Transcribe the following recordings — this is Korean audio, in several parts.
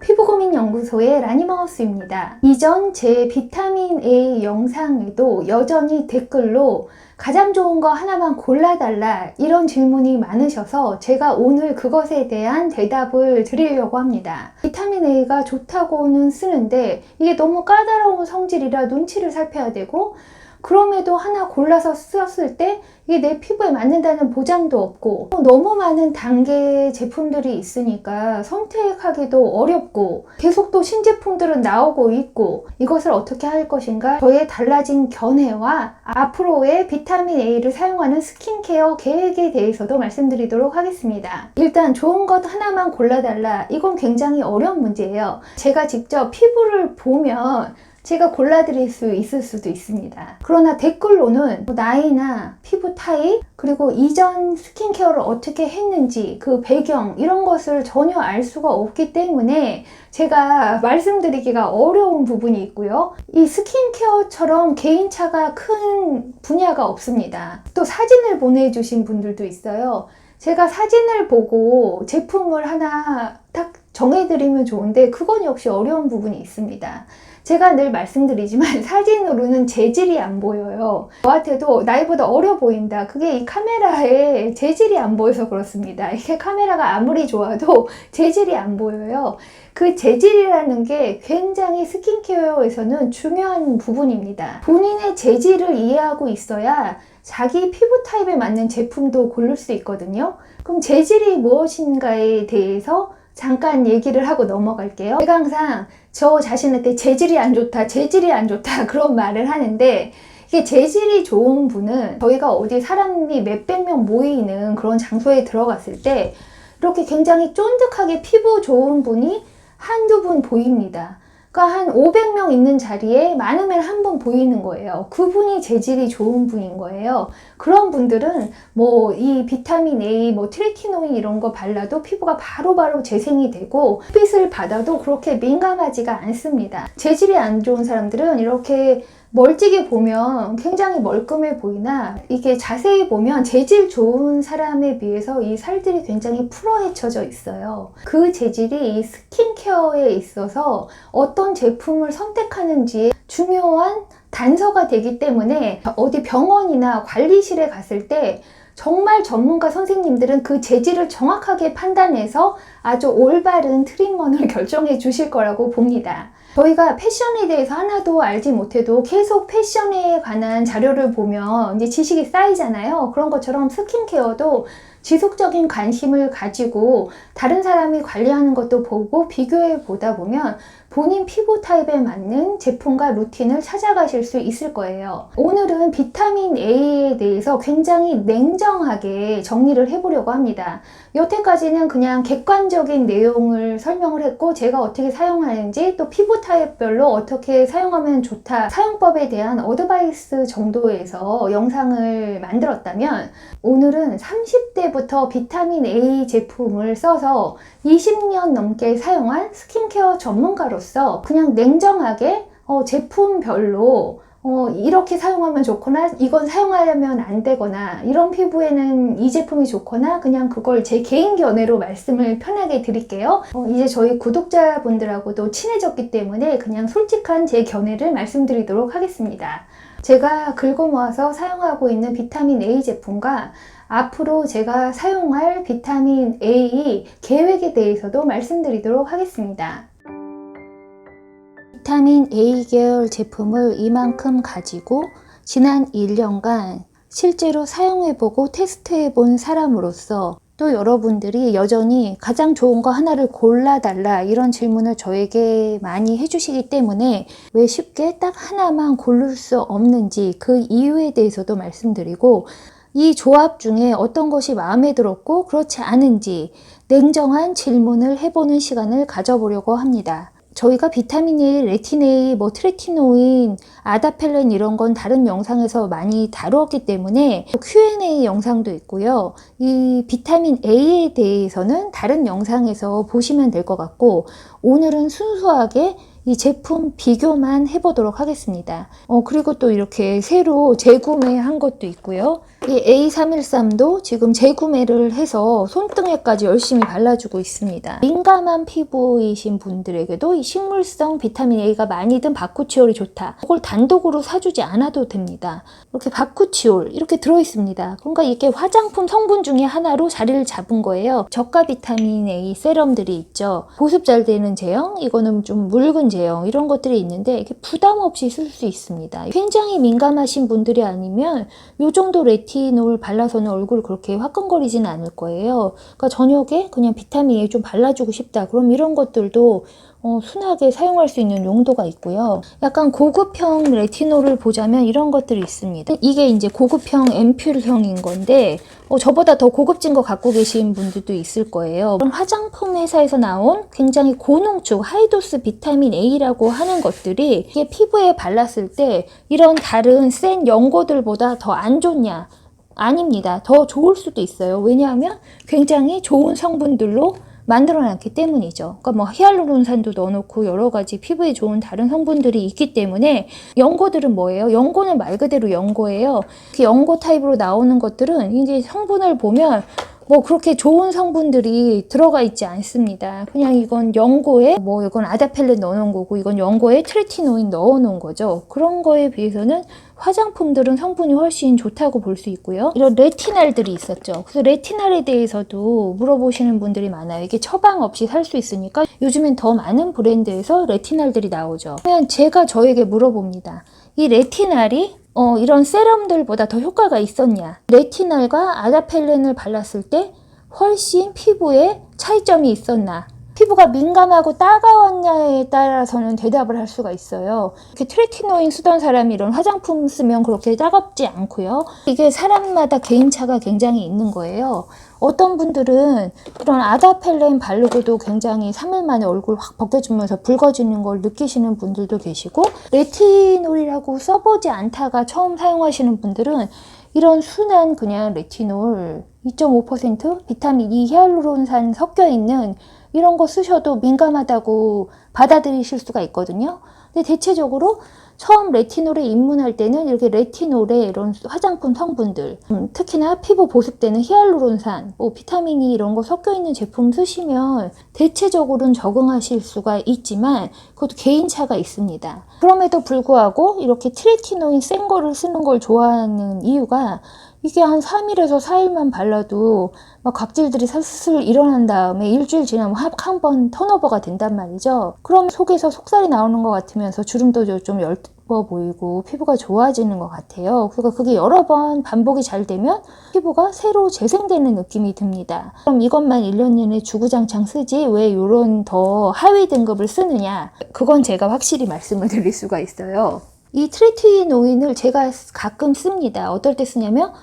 피부고민연구소의 라니마우스입니다. 이전 제 비타민 A 영상에도 여전히 댓글로 가장 좋은 거 하나만 골라달라 이런 질문이 많으셔서 제가 오늘 그것에 대한 대답을 드리려고 합니다. 비타민 A가 좋다고는 쓰는데 이게 너무 까다로운 성질이라 눈치를 살펴야 되고, 그럼에도 하나 골라서 썼을 때 이게 내 피부에 맞는다는 보장도 없고, 너무 많은 단계의 제품들이 있으니까 선택하기도 어렵고, 계속 또 신제품들은 나오고 있고, 이것을 어떻게 할 것인가, 저의 달라진 견해와 앞으로의 비타민 A를 사용하는 스킨케어 계획에 대해서도 말씀드리도록 하겠습니다. 일단 좋은 것 하나만 골라달라, 이건 굉장히 어려운 문제예요. 제가 직접 피부를 보면 제가 골라드릴 수 있을 수도 있습니다. 그러나 댓글로는 나이나 피부 타입, 그리고 이전 스킨케어를 어떻게 했는지 그 배경, 이런 것을 전혀 알 수가 없기 때문에 제가 말씀드리기가 어려운 부분이 있고요. 이 스킨케어처럼 개인차가 큰 분야가 없습니다. 또 사진을 보내주신 분들도 있어요. 제가 사진을 보고 제품을 하나 딱 정해드리면 좋은데 그건 역시 어려운 부분이 있습니다. 제가 늘 말씀드리지만 사진으로는 재질이 안 보여요. 저한테도 나이보다 어려 보인다. 그게 이 카메라에 재질이 안 보여서 그렇습니다. 이게 카메라가 아무리 좋아도 재질이 안 보여요. 그 재질이라는 게 굉장히 스킨케어에서는 중요한 부분입니다. 본인의 재질을 이해하고 있어야 자기 피부 타입에 맞는 제품도 고를 수 있거든요. 그럼 재질이 무엇인가에 대해서 잠깐 얘기를 하고 넘어갈게요. 제가 항상 저 자신한테 재질이 안 좋다, 재질이 안 좋다 그런 말을 하는데, 이게 재질이 좋은 분은 저희가 어디 사람이 몇백 명 모이는 그런 장소에 들어갔을 때 이렇게 굉장히 쫀득하게 피부 좋은 분이 한두 분 보입니다. 그러니까 한 500명 있는 자리에 많으면 한 분 보이는 거예요. 그분이 재질이 좋은 분인 거예요. 그런 분들은 뭐 이 비타민 A, 뭐 트레티노인 이런 거 발라도 피부가 바로바로 재생이 되고 햇빛을 받아도 그렇게 민감하지가 않습니다. 재질이 안 좋은 사람들은 이렇게 멀찍이 보면 굉장히 멀끔해 보이나, 이게 자세히 보면 재질 좋은 사람에 비해서 이 살들이 굉장히 풀어헤쳐져 있어요. 그 재질이 이 스킨케어에 있어서 어떤 제품을 선택하는지 중요한 단서가 되기 때문에 어디 병원이나 관리실에 갔을 때 정말 전문가 선생님들은 그 재질을 정확하게 판단해서 아주 올바른 트리트먼트를 결정해 주실 거라고 봅니다. 저희가 패션에 대해서 하나도 알지 못해도 계속 패션에 관한 자료를 보면 이제 지식이 쌓이잖아요. 그런 것처럼 스킨케어도 지속적인 관심을 가지고 다른 사람이 관리하는 것도 보고 비교해 보다 보면 본인 피부 타입에 맞는 제품과 루틴을 찾아가실 수 있을 거예요. 오늘은 비타민 A에 대해서 굉장히 냉정하게 정리를 해보려고 합니다. 여태까지는 그냥 객관적인 내용을 설명을 했고, 제가 어떻게 사용하는지, 또 피부 타입별로 어떻게 사용하면 좋다, 사용법에 대한 어드바이스 정도에서 영상을 만들었다면, 오늘은 30대부터 비타민 A 제품을 써서 20년 넘게 사용한 스킨케어 전문가로서 그냥 냉정하게 제품별로 이렇게 사용하면 좋거나 이건 사용하려면 안 되거나, 이런 피부에는 이 제품이 좋거나, 그냥 그걸 제 개인 견해로 말씀을 편하게 드릴게요. 이제 저희 구독자분들하고도 친해졌기 때문에 그냥 솔직한 제 견해를 말씀드리도록 하겠습니다. 제가 긁어 모아서 사용하고 있는 비타민 A 제품과 앞으로 제가 사용할 비타민 A 계획에 대해서도 말씀드리도록 하겠습니다. 비타민 A 계열 제품을 이만큼 가지고 지난 1년간 실제로 사용해보고 테스트해본 사람으로서, 또 여러분들이 여전히 가장 좋은 거 하나를 골라달라 이런 질문을 저에게 많이 해주시기 때문에 왜 쉽게 딱 하나만 고를 수 없는지 그 이유에 대해서도 말씀드리고, 이 조합 중에 어떤 것이 마음에 들었고 그렇지 않은지 냉정한 질문을 해보는 시간을 가져보려고 합니다. 저희가 비타민 A, 레틴 A, 뭐 트레티노인, 아다펠렌 이런 건 다른 영상에서 많이 다루었기 때문에 Q&A 영상도 있고요. 이 비타민 A에 대해서는 다른 영상에서 보시면 될 것 같고, 오늘은 순수하게 이 제품 비교만 해보도록 하겠습니다. 그리고 또 이렇게 새로 재구매한 것도 있고요. 이 A313도 지금 재구매를 해서 손등에까지 열심히 발라주고 있습니다. 민감한 피부이신 분들에게도 이 식물성 비타민 A가 많이 든 바쿠치올이 좋다. 그걸 단독으로 사주지 않아도 됩니다. 이렇게 바쿠치올 이렇게 들어있습니다. 그러니까 이게 화장품 성분 중에 하나로 자리를 잡은 거예요. 저가 비타민 A 세럼들이 있죠. 보습 잘 되는 제형, 이거는 좀 묽은 제형, 이런 것들이 있는데 이게 부담 없이 쓸 수 있습니다. 굉장히 민감하신 분들이 아니면 이 정도 레티놀 발라서는 얼굴 그렇게 화끈거리지는 않을 거예요. 그러니까 저녁에 그냥 비타민 A 좀 발라주고 싶다. 그럼 이런 것들도 순하게 사용할 수 있는 용도가 있고요. 약간 고급형 레티놀을 보자면 이런 것들이 있습니다. 이게 이제 고급형 앰플형인 건데 저보다 더 고급진 거 갖고 계신 분들도 있을 거예요. 그럼 화장품 회사에서 나온 굉장히 고농축 하이도스 비타민 A라고 하는 것들이 이게 피부에 발랐을 때 이런 다른 센 연고들보다 더 안 좋냐? 아닙니다. 더 좋을 수도 있어요. 왜냐하면 굉장히 좋은 성분들로 만들어놨기 때문이죠. 그러니까 뭐 히알루론산도 넣어놓고 여러 가지 피부에 좋은 다른 성분들이 있기 때문에 연고들은 뭐예요? 연고는 말 그대로 연고예요. 그 연고 타입으로 나오는 것들은 이제 성분을 보면 뭐 그렇게 좋은 성분들이 들어가 있지 않습니다. 그냥 이건 연고에 뭐 이건 아다펠렌 넣어놓은 거고 이건 연고에 트레티노인 넣어놓은 거죠. 그런 거에 비해서는 화장품들은 성분이 훨씬 좋다고 볼 수 있고요. 이런 레티날들이 있었죠. 그래서 레티날에 대해서도 물어보시는 분들이 많아요. 이게 처방 없이 살 수 있으니까 요즘엔 더 많은 브랜드에서 레티날들이 나오죠. 그러면 제가 저에게 물어봅니다. 이 레티날이 이런 세럼들보다 더 효과가 있었냐? 레티날과 아다펠렌을 발랐을 때 훨씬 피부에 차이점이 있었나? 피부가 민감하고 따가웠냐에 따라서는 대답을 할 수가 있어요. 이렇게 트레티노인 쓰던 사람이 이런 화장품 쓰면 그렇게 따갑지 않고요. 이게 사람마다 개인차가 굉장히 있는 거예요. 어떤 분들은 이런 아다펠렌 바르고도 굉장히 3일 만에 얼굴 확 벗겨지면서 붉어지는 걸 느끼시는 분들도 계시고, 레티놀이라고 써보지 않다가 처음 사용하시는 분들은 이런 순한 그냥 레티놀 2.5% 비타민 E 히알루론산 섞여 있는 이런 거 쓰셔도 민감하다고 받아들이실 수가 있거든요. 근데 대체적으로 처음 레티놀에 입문할 때는 이렇게 레티놀에 이런 화장품 성분들, 특히나 피부 보습되는 히알루론산, 비타민 E 이런 거 섞여 있는 제품 쓰시면 대체적으로는 적응하실 수가 있지만 그것도 개인차가 있습니다. 그럼에도 불구하고 이렇게 트레티노인 센 거를 쓰는 걸 좋아하는 이유가 이게 한 3일에서 4일만 발라도 막 각질들이 슬슬 일어난 다음에 일주일 지나면 한 번 턴오버가 된단 말이죠. 그럼 속에서 속살이 나오는 것 같으면서 주름도 좀 엷어 보이고 피부가 좋아지는 것 같아요. 그러니까 그게 여러 번 반복이 잘 되면 피부가 새로 재생되는 느낌이 듭니다. 그럼 이것만 1년 내내 주구장창 쓰지 왜 이런 더 하위 등급을 쓰느냐? 그건 제가 확실히 말씀을 드릴 수가 있어요. 이 트레티노인을 제가 가끔 씁니다. 어떨 때 쓰냐면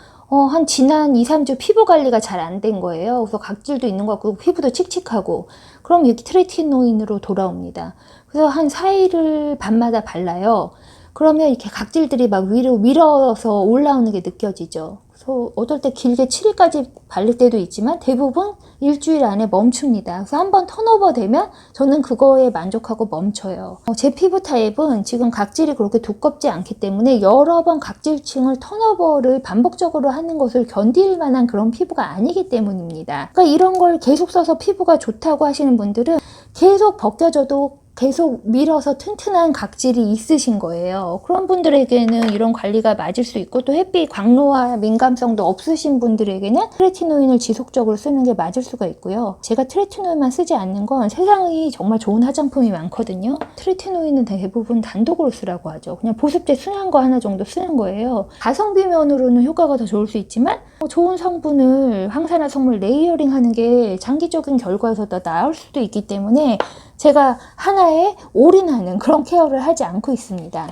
한 지난 2, 3주 피부 관리가 잘 안 된 거예요. 그래서 각질도 있는 것 같고 피부도 칙칙하고 그럼 여기 트레티노인으로 돌아옵니다. 그래서 한 4일을 밤마다 발라요. 그러면 이렇게 각질들이 막 위로 밀어서 올라오는 게 느껴지죠. 그래서 어떨 때 길게 7일까지 바를 때도 있지만 대부분 일주일 안에 멈춥니다. 그래서 한번 턴오버 되면 저는 그거에 만족하고 멈춰요. 제 피부 타입은 지금 각질이 그렇게 두껍지 않기 때문에 여러 번 각질층을 턴오버를 반복적으로 하는 것을 견딜 만한 그런 피부가 아니기 때문입니다. 그러니까 이런 걸 계속 써서 피부가 좋다고 하시는 분들은 계속 벗겨져도 계속 밀어서 튼튼한 각질이 있으신 거예요. 그런 분들에게는 이런 관리가 맞을 수 있고 또 햇빛 광노화 민감성도 없으신 분들에게는 트레티노인을 지속적으로 쓰는 게 맞을 수가 있고요. 제가 트레티노인만 쓰지 않는 건 세상에 정말 좋은 화장품이 많거든요. 트레티노인은 대부분 단독으로 쓰라고 하죠. 그냥 보습제 순한 거 하나 정도 쓰는 거예요. 가성비 면으로는 효과가 더 좋을 수 있지만 좋은 성분을 항산화 성분 레이어링 하는 게 장기적인 결과에서 더 나을 수도 있기 때문에 제가 하나에 올인하는 그런 케어를 하지 않고 있습니다.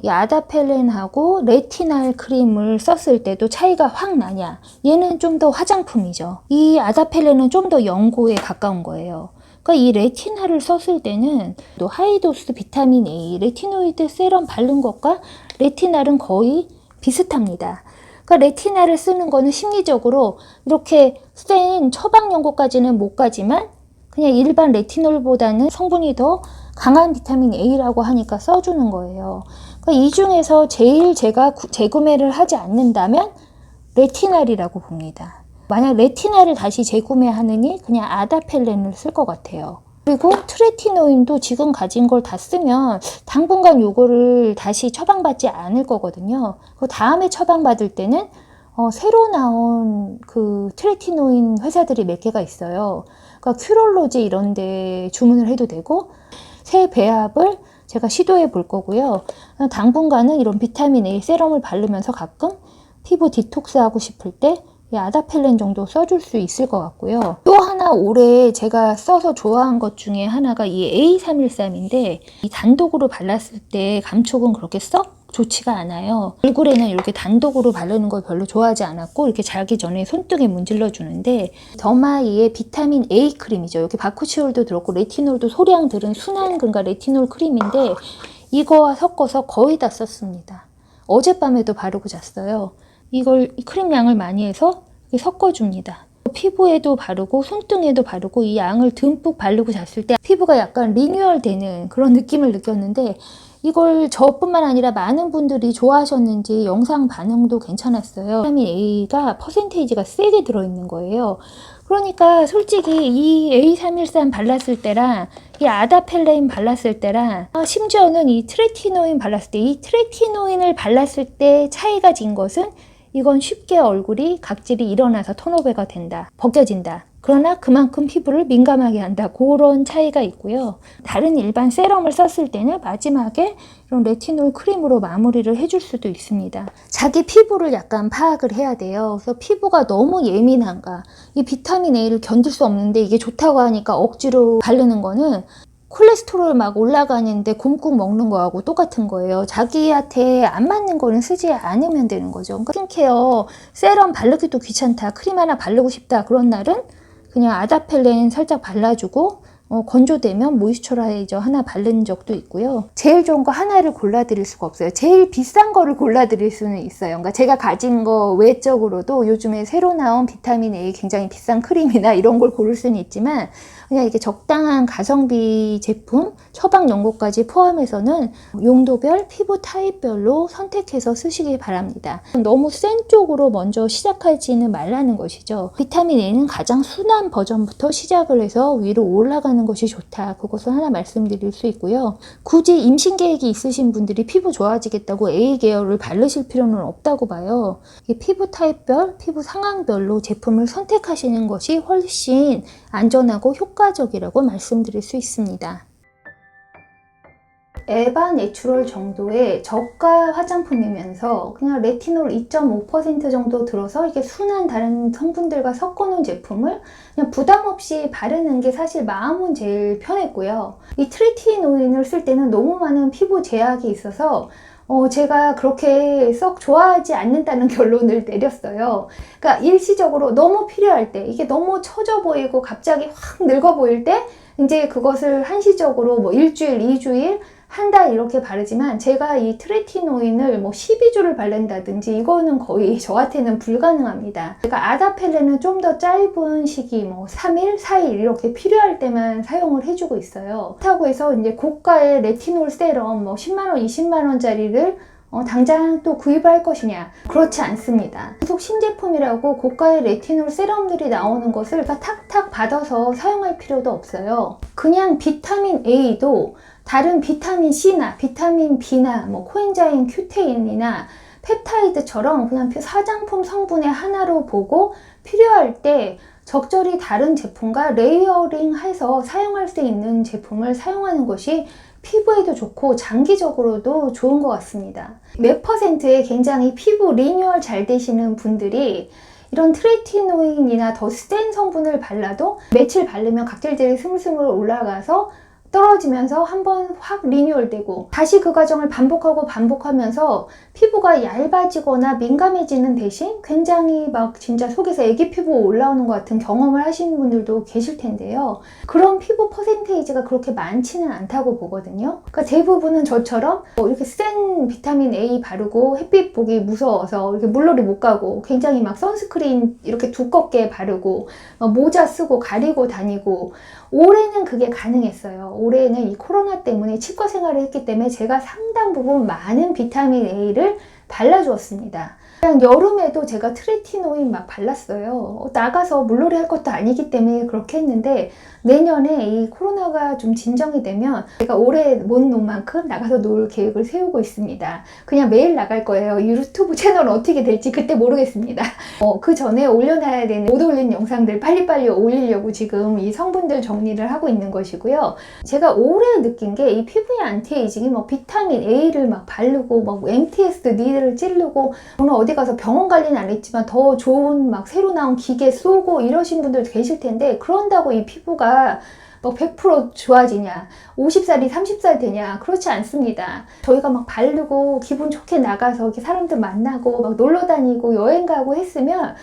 이 아다펠렌하고 레티날 크림을 썼을 때도 차이가 확 나냐? 얘는 좀 더 화장품이죠. 이 아다펠렌은 좀 더 연고에 가까운 거예요. 그러니까 이 레티날을 썼을 때는 또 하이도스 비타민 A, 레티노이드 세럼 바른 것과 레티날은 거의 비슷합니다. 그러니까 레티날을 쓰는 거는 심리적으로 이렇게 센 처방 연고까지는 못 가지만 그냥 일반 레티놀보다는 성분이 더 강한 비타민 A라고 하니까 써주는 거예요. 그러니까 이 중에서 제일 제가 재구매를 하지 않는다면 레티날이라고 봅니다. 만약 레티날을 다시 재구매하느니 그냥 아다펠렌을 쓸 것 같아요. 그리고 트레티노인도 지금 가진 걸 다 쓰면 당분간 요거를 다시 처방받지 않을 거거든요. 그 다음에 처방받을 때는 새로 나온 그 트레티노인 회사들이 몇 개가 있어요. 그러니까 큐럴로지 이런 데 주문을 해도 되고, 새 배합을 제가 시도해 볼 거고요. 당분간은 이런 비타민 A 세럼을 바르면서 가끔 피부 디톡스 하고 싶을 때 이 아다펠렌 정도 써줄 수 있을 것 같고요. 또 하나 올해 제가 써서 좋아한 것 중에 하나가 이 A313인데, 이 단독으로 발랐을 때 감촉은 그렇게 썩 좋지가 않아요. 얼굴에는 이렇게 단독으로 바르는 걸 별로 좋아하지 않았고, 이렇게 자기 전에 손등에 문질러 주는데, 더마이의 비타민 A 크림이죠. 여기 바쿠치올도 들었고 레티놀도 소량 들은 순한근과 레티놀 크림인데, 이거와 섞어서 거의 다 썼습니다. 어젯밤에도 바르고 잤어요. 이걸 크림 양을 많이 해서 섞어줍니다. 피부에도 바르고 손등에도 바르고 이 양을 듬뿍 바르고 잤을 때 피부가 약간 리뉴얼 되는 그런 느낌을 느꼈는데, 이걸 저뿐만 아니라 많은 분들이 좋아하셨는지 영상 반응도 괜찮았어요. 비타민 A가 퍼센테이지가 세게 들어있는 거예요. 그러니까 솔직히 이 A313 발랐을 때랑 이 아다펠렌 발랐을 때랑 심지어는 이 트레티노인 발랐을 때, 이 트레티노인을 발랐을 때 차이가 진 것은, 이건 쉽게 얼굴이 각질이 일어나서 턴오버가 된다, 벗겨진다. 그러나 그만큼 피부를 민감하게 한다. 그런 차이가 있고요. 다른 일반 세럼을 썼을 때는 마지막에 이런 레티놀 크림으로 마무리를 해줄 수도 있습니다. 자기 피부를 약간 파악을 해야 돼요. 그래서 피부가 너무 예민한가, 이 비타민 A를 견딜 수 없는데 이게 좋다고 하니까 억지로 바르는 거는 콜레스테롤 막 올라가는데 곰국 먹는 거하고 똑같은 거예요. 자기한테 안 맞는 거는 쓰지 않으면 되는 거죠. 그러니까 스킨케어 세럼 바르기도 귀찮다, 크림 하나 바르고 싶다, 그런 날은 그냥 아다펠렌 살짝 발라주고 건조되면 모이스처라이저 하나 바른 적도 있고요. 제일 좋은 거 하나를 골라드릴 수가 없어요. 제일 비싼 거를 골라드릴 수는 있어요. 그러니까 제가 가진 거 외적으로도 요즘에 새로 나온 비타민 A 굉장히 비싼 크림이나 이런 걸 고를 수는 있지만, 그냥 이게 적당한 가성비 제품, 처방 연고까지 포함해서는 용도별, 피부 타입별로 선택해서 쓰시기 바랍니다. 너무 센 쪽으로 먼저 시작하지는 말라는 것이죠. 비타민 A는 가장 순한 버전부터 시작을 해서 위로 올라가는 것이 좋다. 그것을 하나 말씀드릴 수 있고요. 굳이 임신 계획이 있으신 분들이 피부 좋아지겠다고 A 계열을 바르실 필요는 없다고 봐요. 피부 타입별, 피부 상황별로 제품을 선택하시는 것이 훨씬 안전하고 효과적이라고 말씀드릴 수 있습니다. 에바 내추럴 정도의 저가 화장품이면서 그냥 레티놀 2.5% 정도 들어서 이게 순한 다른 성분들과 섞어놓은 제품을 그냥 부담 없이 바르는 게 사실 마음은 제일 편했고요. 이 트레티노인을 쓸 때는 너무 많은 피부 제약이 있어서 제가 그렇게 썩 좋아하지 않는다는 결론을 내렸어요. 그러니까 일시적으로 너무 필요할 때, 이게 너무 처져 보이고 갑자기 확 늙어 보일 때 이제 그것을 한시적으로 뭐 일주일, 2주일, 한 달 이렇게 바르지만, 제가 이 트레티노인을 뭐 12주를 바른다든지 이거는 거의 저한테는 불가능합니다. 제가 아다펠렌은 좀 더 짧은 시기, 뭐 3일, 4일 이렇게 필요할 때만 사용을 해주고 있어요. 그렇다고 해서 이제 고가의 레티놀 세럼 뭐 10만원, 20만원짜리를 당장 또 구입할 것이냐? 그렇지 않습니다. 계속 신제품이라고 고가의 레티놀 세럼들이 나오는 것을 다 탁탁 받아서 사용할 필요도 없어요. 그냥 비타민 A도 다른 비타민 C나 비타민 B나 뭐 코엔자임 Q10이나 펩타이드처럼 그냥 화장품 성분의 하나로 보고 필요할 때 적절히 다른 제품과 레이어링해서 사용할 수 있는 제품을 사용하는 것이 피부에도 좋고 장기적으로도 좋은 것 같습니다. 몇 퍼센트의 굉장히 피부 리뉴얼 잘 되시는 분들이 이런 트레티노인이나 더 센 성분을 발라도 며칠 바르면 각질들이 스물스물 올라가서 떨어지면서 한번 확 리뉴얼되고, 다시 그 과정을 반복하면서 피부가 얇아지거나 민감해지는 대신 굉장히 막 진짜 속에서 애기 피부 올라오는 것 같은 경험을 하시는 분들도 계실 텐데요. 그런 피부 퍼센테이지가 그렇게 많지는 않다고 보거든요. 그러니까 대부분은 저처럼 이렇게 센 비타민 A 바르고 햇빛 보기 무서워서 이렇게 물놀이 못 가고 굉장히 막 선스크린 이렇게 두껍게 바르고 모자 쓰고 가리고 다니고 올해는 그게 가능했어요. 올해는 이 코로나 때문에 치과 생활을 했기 때문에 제가 상당 부분 많은 비타민 A를 발라주었습니다. 그냥 여름에도 제가 트레티노인 막 발랐어요. 나가서 물놀이 할 것도 아니기 때문에 그렇게 했는데 내년에 이 코로나가 좀 진정이 되면 제가 올해 못 논 만큼 나가서 놀 계획을 세우고 있습니다. 그냥 매일 나갈 거예요. 이 유튜브 채널 어떻게 될지 그때 모르겠습니다. 그 전에 올려놔야 되는 못 올린 영상들 빨리빨리 올리려고 지금 이 성분들 정리를 하고 있는 것이고요. 제가 올해 느낀 게 이 피부의 안티에이징이 뭐 비타민 A를 막 바르고 막 MTS 니를 찌르고 저는 어디 가서 병원 관리는 안 했지만 더 좋은 막 새로 나온 기계 쏘고 이러신 분들도 계실 텐데 그런다고 이 피부가 막 100% 좋아지냐 50살이 30살 되냐 그렇지 않습니다. 저희가 막 바르고 기분 좋게 나가서 이렇게 사람들 만나고 막 놀러 다니고 여행 가고 했으면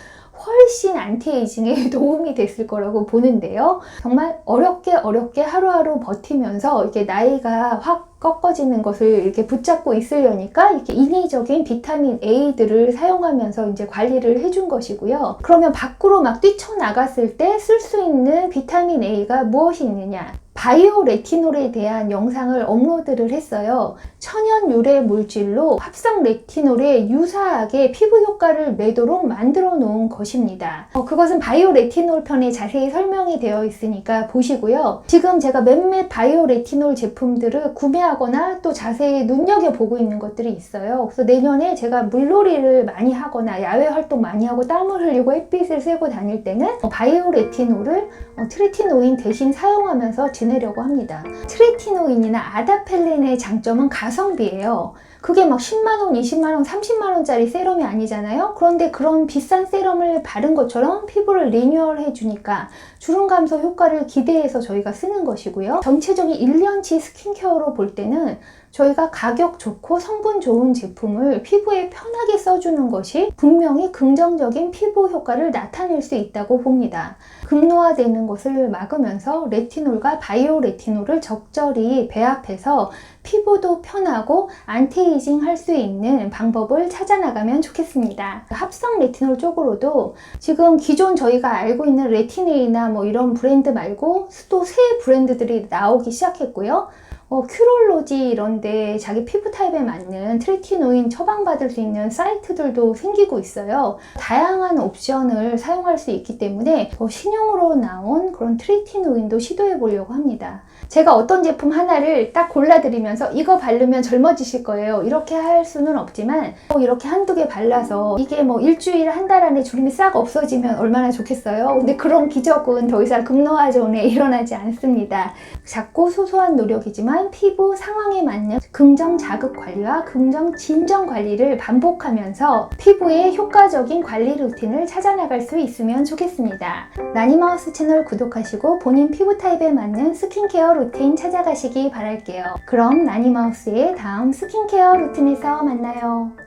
훨씬 안티에이징에 도움이 됐을 거라고 보는데요. 정말 어렵게 하루하루 버티면서 이렇게 나이가 확 꺾어지는 것을 이렇게 붙잡고 있으려니까 이렇게 인위적인 비타민 A들을 사용하면서 이제 관리를 해준 것이고요. 그러면 밖으로 막 뛰쳐나갔을 때 쓸 수 있는 비타민 A가 무엇이 있느냐? 바이오 레티놀에 대한 영상을 업로드를 했어요. 천연 유래 물질로 합성 레티놀에 유사하게 피부 효과를 내도록 만들어 놓은 것입니다. 그것은 바이오 레티놀 편에 자세히 설명이 되어 있으니까 보시고요. 지금 제가 몇몇 바이오 레티놀 제품들을 구매하거나 또 자세히 눈여겨보고 있는 것들이 있어요. 그래서 내년에 제가 물놀이를 많이 하거나 야외 활동 많이 하고 땀을 흘리고 햇빛을 쐬고 다닐 때는 바이오 레티놀을 트레티노인 대신 사용하면서 지내려고 합니다. 트레티노인이나 아다펠린의 장점은 가성비예요. 그게 막 10만원, 20만원, 30만원짜리 세럼이 아니잖아요. 그런데 그런 비싼 세럼을 바른 것처럼 피부를 리뉴얼 해주니까 주름 감소 효과를 기대해서 저희가 쓰는 것이고요. 전체적인 1년치 스킨케어로 볼 때는 저희가 가격 좋고 성분 좋은 제품을 피부에 편하게 써주는 것이 분명히 긍정적인 피부 효과를 나타낼 수 있다고 봅니다. 극노화되는 것을 막으면서 레티놀과 바이오 레티놀을 적절히 배합해서 피부도 편하고 안티에이징 할 수 있는 방법을 찾아나가면 좋겠습니다. 합성 레티놀 쪽으로도 지금 기존 저희가 알고 있는 레티네이나 뭐 이런 브랜드 말고 또 새 브랜드들이 나오기 시작했고요. 큐롤로지 이런데 자기 피부 타입에 맞는 트레티노인 처방받을 수 있는 사이트들도 생기고 있어요. 다양한 옵션을 사용할 수 있기 때문에 신형으로 나온 그런 트레티노인도 시도해 보려고 합니다. 제가 어떤 제품 하나를 딱 골라드리면서 이거 바르면 젊어지실 거예요 이렇게 할 수는 없지만 이렇게 한두 개 발라서 이게 뭐 일주일 한 달 안에 주름이 싹 없어지면 얼마나 좋겠어요. 근데 그런 기적은 더 이상 극노화 존에 일어나지 않습니다. 작고 소소한 노력이지만 피부 상황에 맞는 긍정 자극 관리와 긍정 진정 관리를 반복하면서 피부의 효과적인 관리 루틴을 찾아나갈 수 있으면 좋겠습니다. 나니마우스 채널 구독하시고 본인 피부 타입에 맞는 스킨케어 루틴 찾아가시기 바랄게요. 그럼 나니마우스의 다음 스킨케어 루틴에서 만나요.